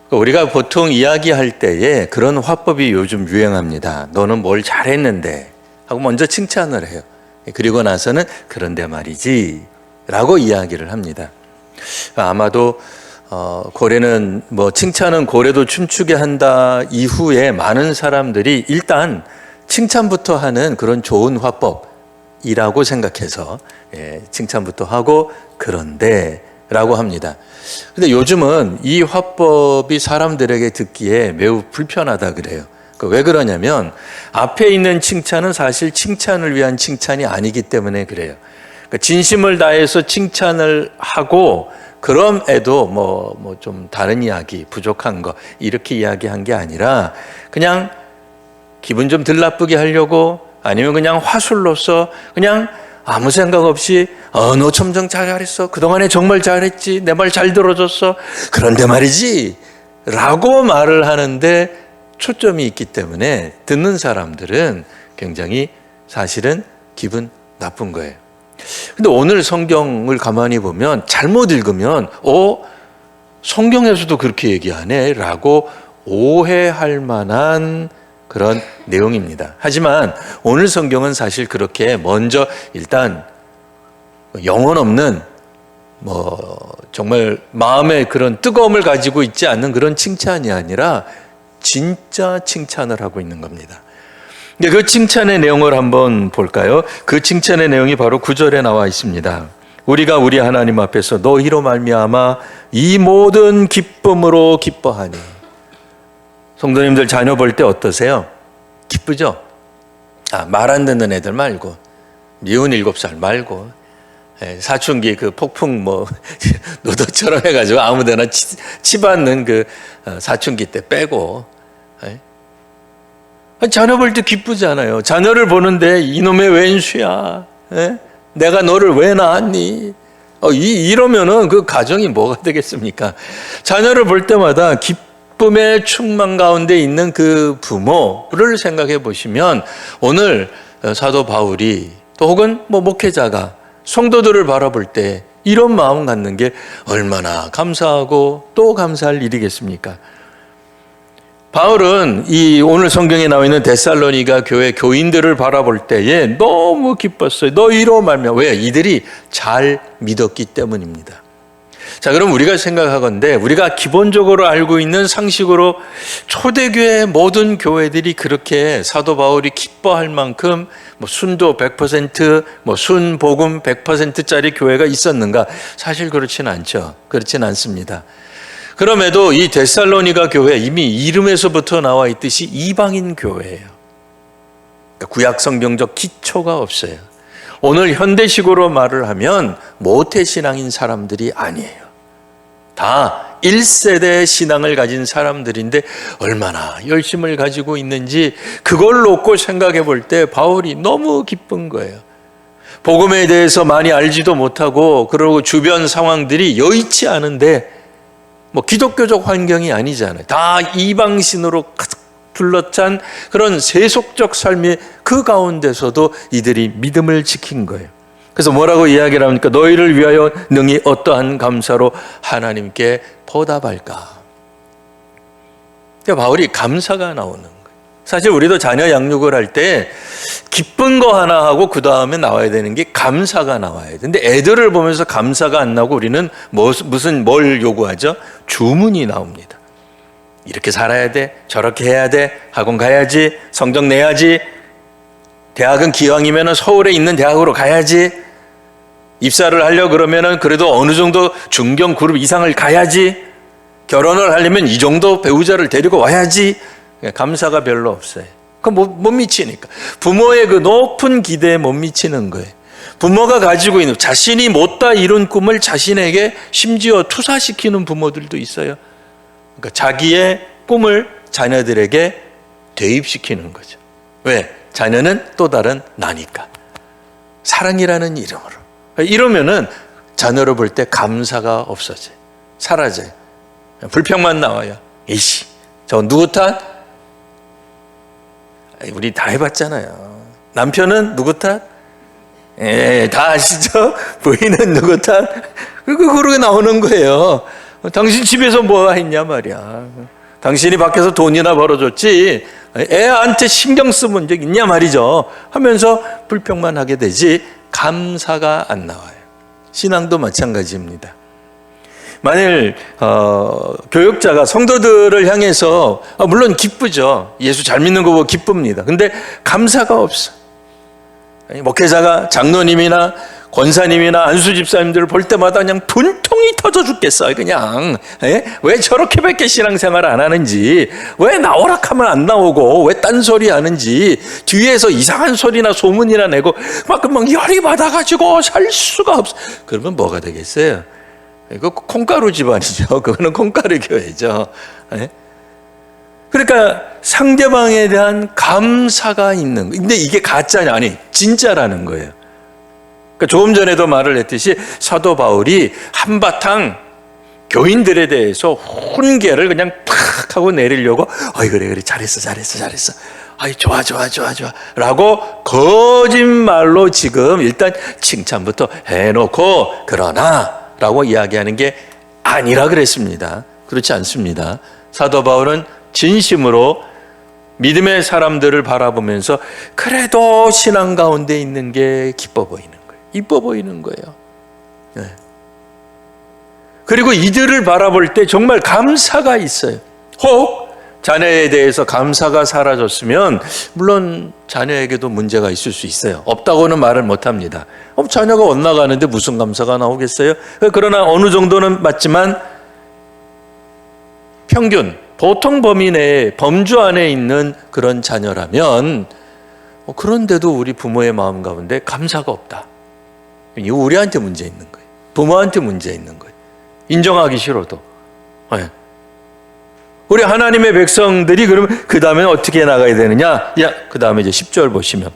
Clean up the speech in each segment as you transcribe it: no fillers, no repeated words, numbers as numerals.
우리가 보통 이야기할 때에 그런 화법이 요즘 유행합니다. 너는 뭘 잘했는데 하고 먼저 칭찬을 해요. 그리고 나서는 그런데 말이지 라고 이야기를 합니다. 아마도 고래는 칭찬은 고래도 춤추게 한다 이후에 많은 사람들이 일단 칭찬부터 하는 그런 좋은 화법이라고 생각해서 칭찬부터 하고 그런데 라고 합니다. 근데 요즘은 이 화법이 사람들에게 듣기에 매우 불편하다 그래요. 왜 그러냐면 앞에 있는 칭찬은 사실 칭찬을 위한 칭찬이 아니기 때문에 그래요. 진심을 다해서 칭찬을 하고 그럼에도 좀 다른 이야기, 부족한 거 이렇게 이야기한 게 아니라 그냥 기분 좀 덜 나쁘게 하려고 아니면 그냥 화술로서 그냥 아무 생각 없이 너 참 잘했어. 그동안에 정말 잘했지. 내 말 잘 들어줬어. 그런데 말이지 라고 말을 하는데 초점이 있기 때문에 듣는 사람들은 굉장히 사실은 기분 나쁜 거예요. 근데 오늘 성경을 가만히 보면 잘못 읽으면 성경에서도 그렇게 얘기하네 라고 오해할 만한 그런 내용입니다. 하지만 오늘 성경은 사실 그렇게 먼저 일단 영혼 없는 정말 마음에 그런 뜨거움을 가지고 있지 않는 그런 칭찬이 아니라 진짜 칭찬을 하고 있는 겁니다. 그 칭찬의 내용을 한번 볼까요? 그 칭찬의 내용이 바로 9절에 나와 있습니다. 우리가 우리 하나님 앞에서 너희로 말미암아 이 모든 기쁨으로 기뻐하니. 성도님들 자녀 볼 때 어떠세요? 기쁘죠? 말 안 듣는 애들 말고 미운 7살 말고 사춘기 그 폭풍 노도처럼 해가지고 아무데나 치받는 그 사춘기 때 빼고 자녀 볼 때 기쁘잖아요. 자녀를 보는데 이놈의 왼수야. 내가 너를 왜 낳았니? 이러면은 그 가정이 뭐가 되겠습니까? 자녀를 볼 때마다 기쁨의 충만 가운데 있는 그 부모를 생각해 보시면 오늘 사도 바울이 또 혹은 목회자가 성도들을 바라볼 때 이런 마음 갖는 게 얼마나 감사하고 또 감사할 일이겠습니까? 바울은 이 오늘 성경에 나와 있는 데살로니가 교회 교인들을 바라볼 때에 너무 기뻤어요. 너희로 말미암아. 왜? 이들이 잘 믿었기 때문입니다. 자, 그럼 우리가 생각하건대 우리가 기본적으로 알고 있는 상식으로 초대교회 모든 교회들이 그렇게 사도 바울이 기뻐할 만큼 순도 100%, 순복음 100%짜리 교회가 있었는가? 사실 그렇지는 않죠. 그렇지는 않습니다. 그럼에도 이 데살로니가 교회 이미 이름에서부터 나와 있듯이 이방인 교회예요. 구약 성경적 기초가 없어요. 오늘 현대식으로 말을 하면 모태신앙인 사람들이 아니에요. 다 1세대 신앙을 가진 사람들인데 얼마나 열심을 가지고 있는지 그걸 놓고 생각해 볼 때 바울이 너무 기쁜 거예요. 복음에 대해서 많이 알지도 못하고 그리고 주변 상황들이 여의치 않은데 기독교적 환경이 아니잖아요. 다 이방신으로 둘러찬 그런 세속적 삶의 그 가운데서도 이들이 믿음을 지킨 거예요. 그래서 뭐라고 이야기를 합니까? 너희를 위하여 능히 어떠한 감사로 하나님께 보답할까? 바울이 감사가 나오는 거예요. 사실 우리도 자녀 양육을 할 때 기쁜 거 하나 하고 그 다음에 나와야 되는 게 감사가 나와야 돼. 근데 애들을 보면서 감사가 안 나오고 우리는 뭘 요구하죠? 주문이 나옵니다. 이렇게 살아야 돼, 저렇게 해야 돼, 학원 가야지, 성적 내야지, 대학은 기왕이면 서울에 있는 대학으로 가야지, 입사를 하려고 그러면 그래도 어느 정도 중견 그룹 이상을 가야지, 결혼을 하려면 이 정도 배우자를 데리고 와야지. 감사가 별로 없어요. 그건 못 미치니까. 부모의 그 높은 기대에 못 미치는 거예요. 부모가 가지고 있는 자신이 못다 이룬 꿈을 자신에게 심지어 투사시키는 부모들도 있어요. 그러니까 자기의 꿈을 자녀들에게 대입시키는 거죠. 왜? 자녀는 또 다른 나니까. 사랑이라는 이름으로. 이러면은 자녀를 볼 때 감사가 없어져요. 사라져요. 불평만 나와요. 이씨, 저 누구 탓? 우리 다 해봤잖아요. 남편은 누구 탓? 다 아시죠? 부인은 누구 탓? 그러고 나오는 거예요. 당신 집에서 뭐 했냐 말이야. 당신이 밖에서 돈이나 벌어줬지 애한테 신경 쓰면 적 있냐 말이죠 하면서 불평만 하게 되지 감사가 안 나와요. 신앙도 마찬가지입니다. 만일 교육자가 성도들을 향해서 물론 기쁘죠. 예수 잘 믿는 거 보고 기쁩니다. 근데 감사가 없어. 목회자가 장로님이나 권사님이나 안수 집사님들을 볼 때마다 그냥 분통이 터져 죽겠어요. 그냥 왜 저렇게밖에 신앙생활 안 하는지, 왜 나오라 하면 안 나오고, 왜 딴소리 하는지, 뒤에서 이상한 소리나 소문이나 내고 막 열이 받아가지고 살 수가 없어. 그러면 뭐가 되겠어요? 이거 콩가루 집안이죠. 그거는 콩가루 교회죠. 그러니까 상대방에 대한 감사가 있는 거. 근데 이게 가짜냐? 아니, 진짜라는 거예요. 그러니까 조금 전에도 말을 했듯이 사도 바울이 한바탕 교인들에 대해서 훈계를 그냥 팍 하고 내리려고 그래 잘했어 좋아 라고 거짓말로 지금 일단 칭찬부터 해놓고 그러나 라고 이야기하는 게 아니라 그랬습니다. 그렇지 않습니다. 사도 바울은 진심으로 믿음의 사람들을 바라보면서 그래도 신앙 가운데 있는 게 기뻐 보이는 거예요. 이뻐 보이는 거예요. 네. 그리고 이들을 바라볼 때 정말 감사가 있어요. 혹 자녀에 대해서 감사가 사라졌으면 물론 자녀에게도 문제가 있을 수 있어요. 없다고는 말을 못합니다. 자녀가 엇나가는데 무슨 감사가 나오겠어요? 그러나 어느 정도는 맞지만 평균 보통 범위 내에 범주 안에 있는 그런 자녀라면 그런데도 우리 부모의 마음 가운데 감사가 없다. 이거 우리한테 문제 있는 거예요. 부모한테 문제 있는 거예요. 인정하기 싫어도. 네. 우리 하나님의 백성들이 그러면 그 다음에 어떻게 나가야 되느냐? 그 다음에 이제 10절 보시면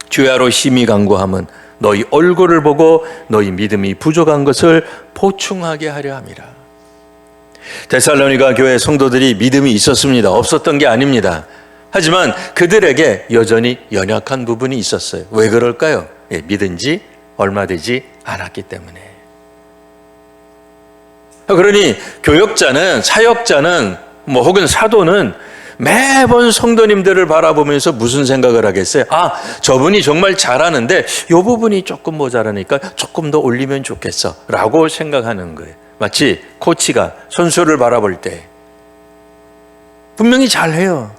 주야로 심히 간구함은 너희 얼굴을 보고 너희 믿음이 부족한 것을 보충하게 하려 함이라. 데살로니가 교회 성도들이 믿음이 있었습니다. 없었던 게 아닙니다. 하지만 그들에게 여전히 연약한 부분이 있었어요. 왜 그럴까요? 믿은 지 얼마 되지 않았기 때문에. 그러니 교역자는, 사역자는 혹은 사도는 매번 성도님들을 바라보면서 무슨 생각을 하겠어요? 저분이 정말 잘하는데 이 부분이 조금 모자라니까 조금 더 올리면 좋겠어 라고 생각하는 거예요. 마치 코치가 선수를 바라볼 때 분명히 잘해요.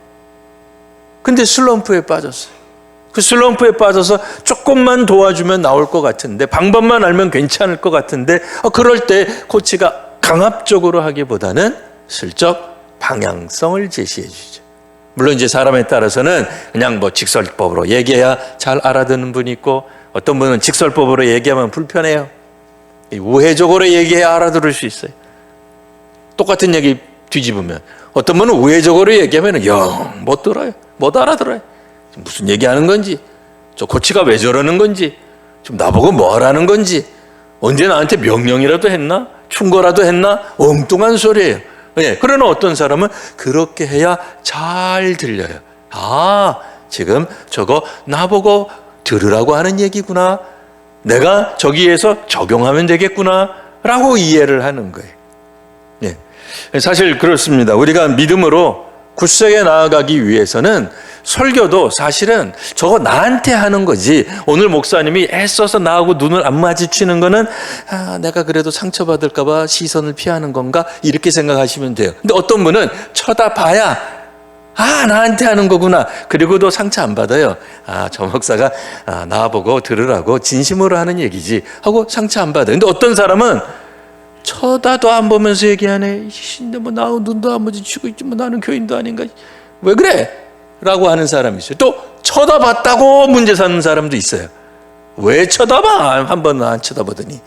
근데 슬럼프에 빠졌어요. 그 슬럼프에 빠져서 조금만 도와주면 나올 것 같은데, 방법만 알면 괜찮을 것 같은데, 그럴 때 코치가 강압적으로 하기보다는 슬쩍 방향성을 제시해 주죠. 물론 이제 사람에 따라서는 그냥 직설법으로 얘기해야 잘 알아듣는 분이 있고, 어떤 분은 직설법으로 얘기하면 불편해요. 우회적으로 얘기해야 알아들을 수 있어요. 똑같은 얘기 뒤집으면 어떤 분은 우회적으로 얘기하면 영 못 들어요. 못 알아들어요. 무슨 얘기하는 건지, 저 코치가 왜 저러는 건지, 좀 나보고 뭐 하라는 건지, 언제 나한테 명령이라도 했나? 충고라도 했나? 엉뚱한 소리예요. 그러나 어떤 사람은 그렇게 해야 잘 들려요. 지금 저거 나보고 들으라고 하는 얘기구나. 내가 저기에서 적용하면 되겠구나 라고 이해를 하는 거예요. 사실 그렇습니다. 우리가 믿음으로 굳세게 나아가기 위해서는 설교도 사실은 저거 나한테 하는 거지, 오늘 목사님이 애써서 나하고 눈을 안 마주치는 거는 내가 그래도 상처받을까 봐 시선을 피하는 건가 이렇게 생각하시면 돼요. 근데 어떤 분은 쳐다봐야 나한테 하는 거구나. 그리고도 상처 안 받아요. 저 목사가 나보고 들으라고 진심으로 하는 얘기지 하고 상처 안 받아요. 근데 어떤 사람은 쳐다도 안 보면서 얘기하네. 근데 나 눈도 안 마주치고 있지, 나는 교인도 아닌가. 왜 그래? 라고 하는 사람이 있어요. 또 쳐다봤다고 문제 삼는 사람도 있어요. 왜 쳐다봐? 한 번은 안 쳐다보더니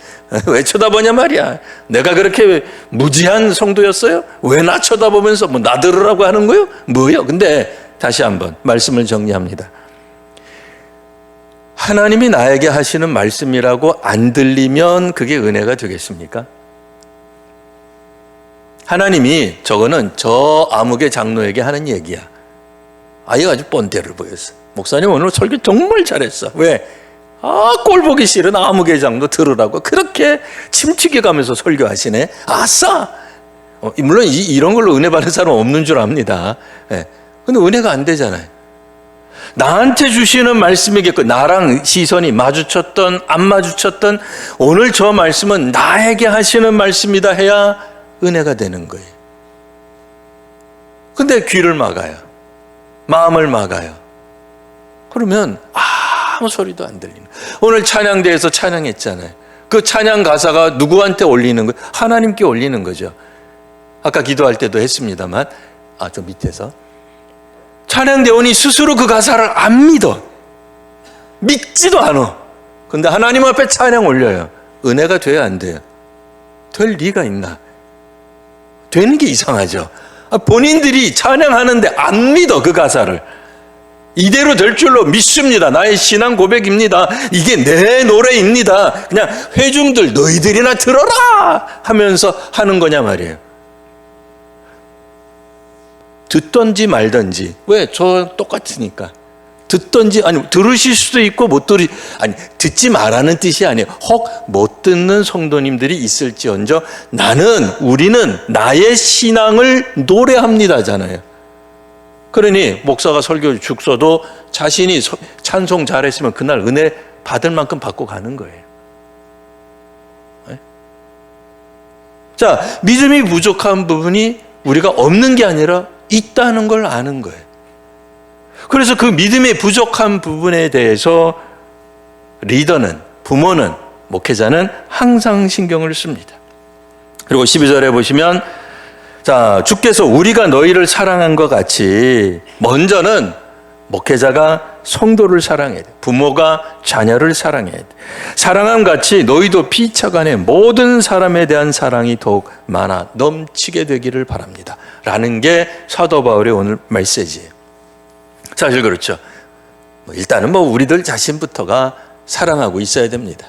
왜 쳐다보냐 말이야. 내가 그렇게 무지한 성도였어요? 왜 나 쳐다보면서 나 들으라고 하는 거요? 뭐요? 근데 다시 한번 말씀을 정리합니다. 하나님이 나에게 하시는 말씀이라고 안 들리면 그게 은혜가 되겠습니까? 하나님이 저거는 저 아무개 장로에게 하는 얘기야. 얘가 아주 뻔대를 보였어. 목사님 오늘 설교 정말 잘했어. 왜? 꼴 보기 싫은 아무개 장로 들으라고 그렇게 침튀겨 가면서 설교하시네. 아싸! 물론 이런 걸로 은혜 받는 사람은 없는 줄 압니다. 예. 근데 은혜가 안 되잖아요. 나한테 주시는 말씀이겠고, 나랑 시선이 마주쳤던 안 마주쳤던 오늘 저 말씀은 나에게 하시는 말씀이다 해야 은혜가 되는 거예요. 근데 귀를 막아요. 마음을 막아요. 그러면 아무 소리도 안 들리는 거예요. 오늘 찬양대에서 찬양했잖아요. 그 찬양 가사가 누구한테 올리는 거예요? 하나님께 올리는 거죠. 아까 기도할 때도 했습니다만, 저 밑에서 찬양대원이 스스로 그 가사를 안 믿어. 믿지도 않아. 근데 하나님 앞에 찬양 올려요. 은혜가 돼야 안 돼요? 될 리가 있나? 되는 게 이상하죠. 본인들이 찬양하는데 안 믿어, 그 가사를. 이대로 될 줄로 믿습니다. 나의 신앙 고백입니다. 이게 내 노래입니다. 그냥 회중들 너희들이나 들어라 하면서 하는 거냐 말이에요. 듣던지 말던지. 왜? 저 똑같으니까. 듣던지, 아니, 들으실 수도 있고 못 듣지 말라는 뜻이 아니에요. 혹 못 듣는 성도님들이 있을지언정 우리는 나의 신앙을 노래합니다잖아요. 그러니 목사가 설교 죽서도 자신이 찬송 잘했으면 그날 은혜 받을 만큼 받고 가는 거예요. 네? 자, 믿음이 부족한 부분이 우리가 없는 게 아니라 있다는 걸 아는 거예요. 그래서 그 믿음의 부족한 부분에 대해서 리더는, 부모는, 목회자는 항상 신경을 씁니다. 그리고 12절에 보시면, 자, 주께서 우리가 너희를 사랑한 것 같이 먼저는 목회자가 성도를 사랑해야 돼. 부모가 자녀를 사랑해야 돼. 사랑함 같이 너희도 피차간에 모든 사람에 대한 사랑이 더욱 많아 넘치게 되기를 바랍니다. 라는 게 사도 바울의 오늘 메시지예요. 사실 그렇죠. 일단은 우리들 자신부터가 사랑하고 있어야 됩니다.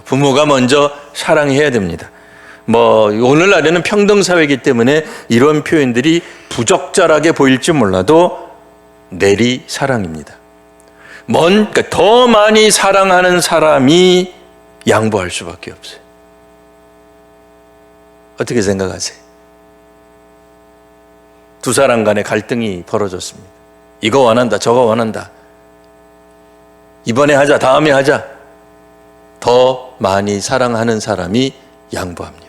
부모가 먼저 사랑해야 됩니다. 오늘날에는 평등사회이기 때문에 이런 표현들이 부적절하게 보일지 몰라도 내리 사랑입니다. 그러니까 더 많이 사랑하는 사람이 양보할 수밖에 없어요. 어떻게 생각하세요? 두 사람 간의 갈등이 벌어졌습니다. 이거 원한다, 저거 원한다. 이번에 하자, 다음에 하자. 더 많이 사랑하는 사람이 양보합니다.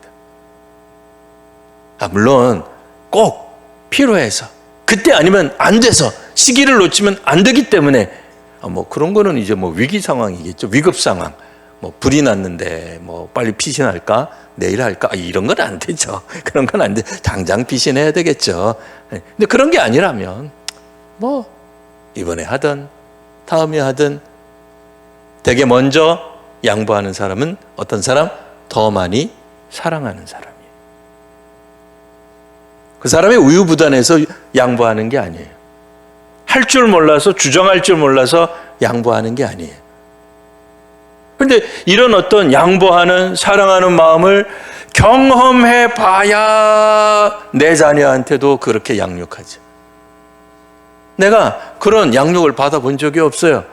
물론 꼭 필요해서, 그때 아니면 안 돼서, 시기를 놓치면 안 되기 때문에 그런 거는 이제 위기 상황이겠죠. 위급 상황. 불이 났는데 빨리 피신할까? 내일 할까? 이런 건 안 되죠. 그런 건 안 돼. 당장 피신해야 되겠죠. 근데 그런 게 아니라면 이번에 하든 다음에 하든 되게 먼저 양보하는 사람은 어떤 사람? 더 많이 사랑하는 사람이에요. 그 사람의 우유부단해서 양보하는 게 아니에요. 할 줄 몰라서, 주정할 줄 몰라서 양보하는 게 아니에요. 그런데 이런 어떤 양보하는, 사랑하는 마음을 경험해 봐야 내 자녀한테도 그렇게 양육하죠. 내가 그런 양육을 받아본 적이 없어요.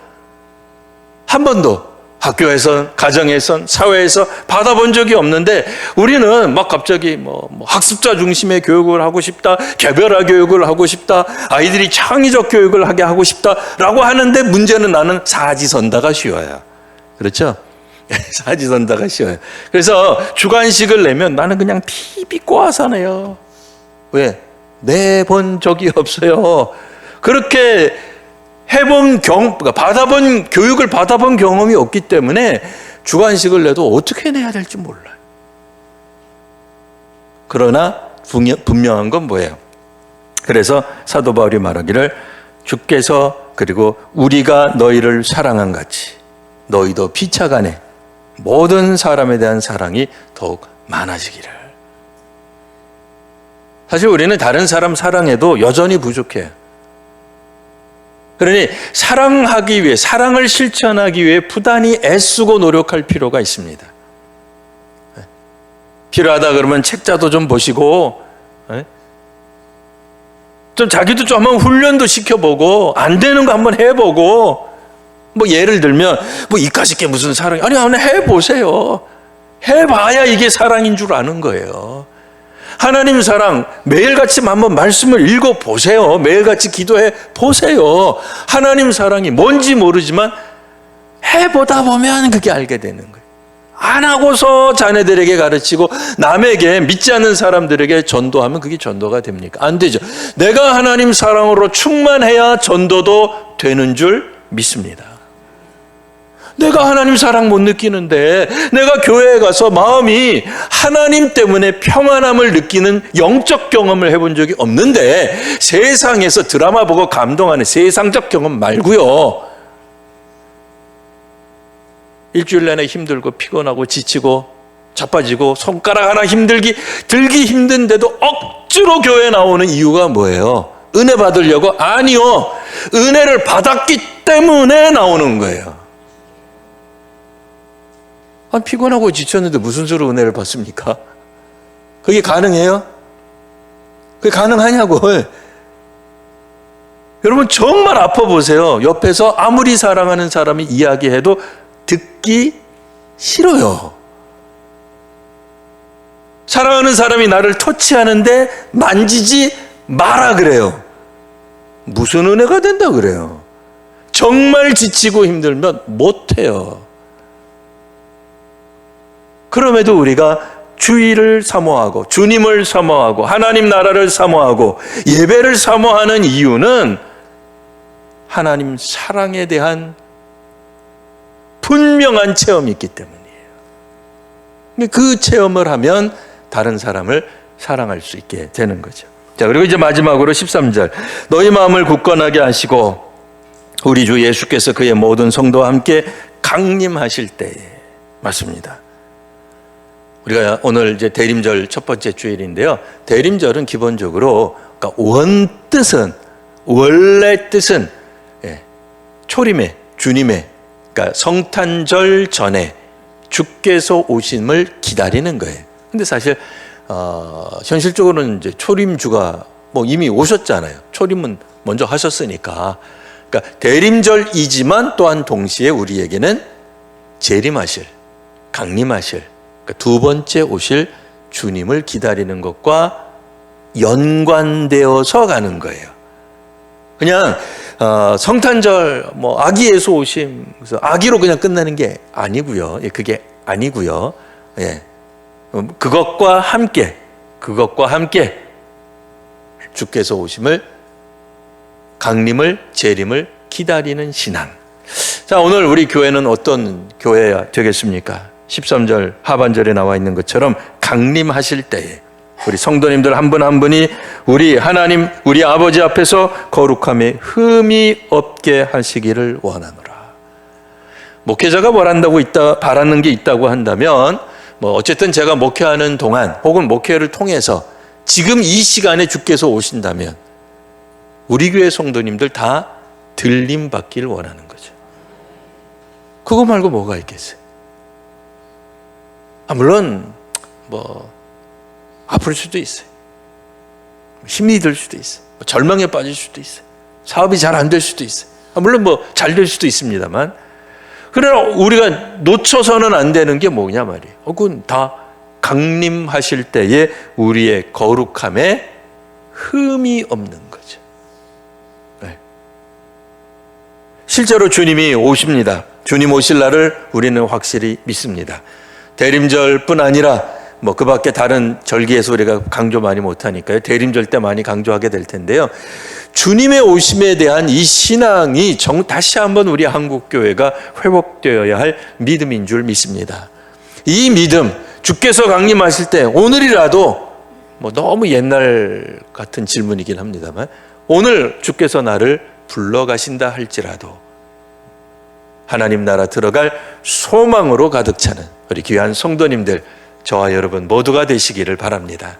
한 번도. 학교에선, 가정에선, 사회에서 받아본 적이 없는데 우리는 갑자기 학습자 중심의 교육을 하고 싶다, 개별화 교육을 하고 싶다, 아이들이 창의적 교육을 하게 하고 싶다라고 하는데 문제는 나는 사지선다가 쉬워요. 그렇죠? 사지선다가 쉬워요. 그래서 주간식을 내면 나는 그냥 TV 꼬아서 내요. 왜? 내본 적이 없어요. 그렇게 교육을 받아본 경험이 없기 때문에 주간식을 내도 어떻게 내야 될지 몰라요. 그러나 분명한 건 뭐예요? 그래서 사도 바울이 말하기를 주께서 그리고 우리가 너희를 사랑한 같이 너희도 피차간에 모든 사람에 대한 사랑이 더욱 많아지기를. 사실 우리는 다른 사람 사랑해도 여전히 부족해요. 그러니 사랑하기 위해, 사랑을 실천하기 위해 부단히 애쓰고 노력할 필요가 있습니다. 필요하다 그러면 책자도 좀 보시고, 좀 자기도 좀 한번 훈련도 시켜보고, 안 되는 거 한번 해보고, 예를 들면, 이까짓 게 무슨 사랑이, 아니, 한번 해보세요. 해봐야 이게 사랑인 줄 아는 거예요. 하나님 사랑 매일같이 한번 말씀을 읽어보세요. 매일같이 기도해 보세요. 하나님 사랑이 뭔지 모르지만 해보다 보면 그게 알게 되는 거예요. 안 하고서 자녀들에게 가르치고 남에게 믿지 않는 사람들에게 전도하면 그게 전도가 됩니까? 안 되죠. 내가 하나님 사랑으로 충만해야 전도도 되는 줄 믿습니다. 내가 하나님 사랑 못 느끼는데, 내가 교회에 가서 마음이 하나님 때문에 평안함을 느끼는 영적 경험을 해본 적이 없는데, 세상에서 드라마 보고 감동하는 세상적 경험 말고요, 일주일 내내 힘들고 피곤하고 지치고 자빠지고 손가락 하나 들기 힘든데도 억지로 교회에 나오는 이유가 뭐예요? 은혜 받으려고? 아니요, 은혜를 받았기 때문에 나오는 거예요. 피곤하고 지쳤는데 무슨 수로 은혜를 받습니까? 그게 가능해요? 그게 가능하냐고. 여러분 정말 아파 보세요. 옆에서 아무리 사랑하는 사람이 이야기해도 듣기 싫어요. 사랑하는 사람이 나를 터치하는데 만지지 마라 그래요. 무슨 은혜가 된다 그래요. 정말 지치고 힘들면 못해요. 그럼에도 우리가 주의를 사모하고 주님을 사모하고 하나님 나라를 사모하고 예배를 사모하는 이유는 하나님 사랑에 대한 분명한 체험이 있기 때문이에요. 그 체험을 하면 다른 사람을 사랑할 수 있게 되는 거죠. 자, 그리고 이제 마지막으로 13절, 너희 마음을 굳건하게 하시고 우리 주 예수께서 그의 모든 성도와 함께 강림하실 때에, 맞습니다. 우리가 오늘 이제 대림절 첫 번째 주일인데요. 대림절은 기본적으로 그러니까 원래 뜻은 초림의 주님의, 그러니까 성탄절 전에 주께서 오심을 기다리는 거예요. 근데 사실 현실적으로는 이제 초림주가 뭐 이미 오셨잖아요. 초림은 먼저 하셨으니까. 그러니까 대림절이지만 또한 동시에 우리에게는 재림하실, 강림하실, 그러니까 두 번째 오실 주님을 기다리는 것과 연관되어서 가는 거예요. 그냥 성탄절 뭐 아기 예수 오심, 그래서 아기로 그냥 끝나는 게 아니고요. 그게 아니고요. 그것과 함께 주께서 오심을, 강림을, 재림을 기다리는 신앙. 자, 오늘 우리 교회는 어떤 교회가 되겠습니까? 13절 하반절에 나와 있는 것처럼 강림하실 때에 우리 성도님들 한 분 한 분이 우리 하나님, 우리 아버지 앞에서 거룩함에 흠이 없게 하시기를 원하노라. 목회자가 바라는 게 있다고 한다면, 뭐 어쨌든 제가 목회하는 동안 혹은 목회를 통해서 지금 이 시간에 주께서 오신다면 우리 교회 성도님들 다 들림 받기를 원하는 거죠. 그거 말고 뭐가 있겠어요? 물론 뭐 아플 수도 있어요. 힘이 들 수도 있어요. 절망에 빠질 수도 있어요. 사업이 잘 안 될 수도 있어요. 물론 뭐 잘 될 수도 있습니다만, 그러나 우리가 놓쳐서는 안 되는 게 뭐냐 말이에요. 그건 다 강림하실 때에 우리의 거룩함에 흠이 없는 거죠. 네. 실제로 주님이 오십니다. 주님 오실 날을 우리는 확실히 믿습니다. 대림절뿐 아니라 뭐 그 밖에 다른 절기에서 우리가 강조 많이 못하니까요. 대림절 때 많이 강조하게 될 텐데요. 주님의 오심에 대한 이 신앙이 다시 한번 우리 한국교회가 회복되어야 할 믿음인 줄 믿습니다. 이 믿음, 주께서 강림하실 때 오늘이라도, 뭐 너무 옛날 같은 질문이긴 합니다만, 오늘 주께서 나를 불러가신다 할지라도 하나님 나라 들어갈 소망으로 가득 차는 우리 귀한 성도님들, 저와 여러분 모두가 되시기를 바랍니다.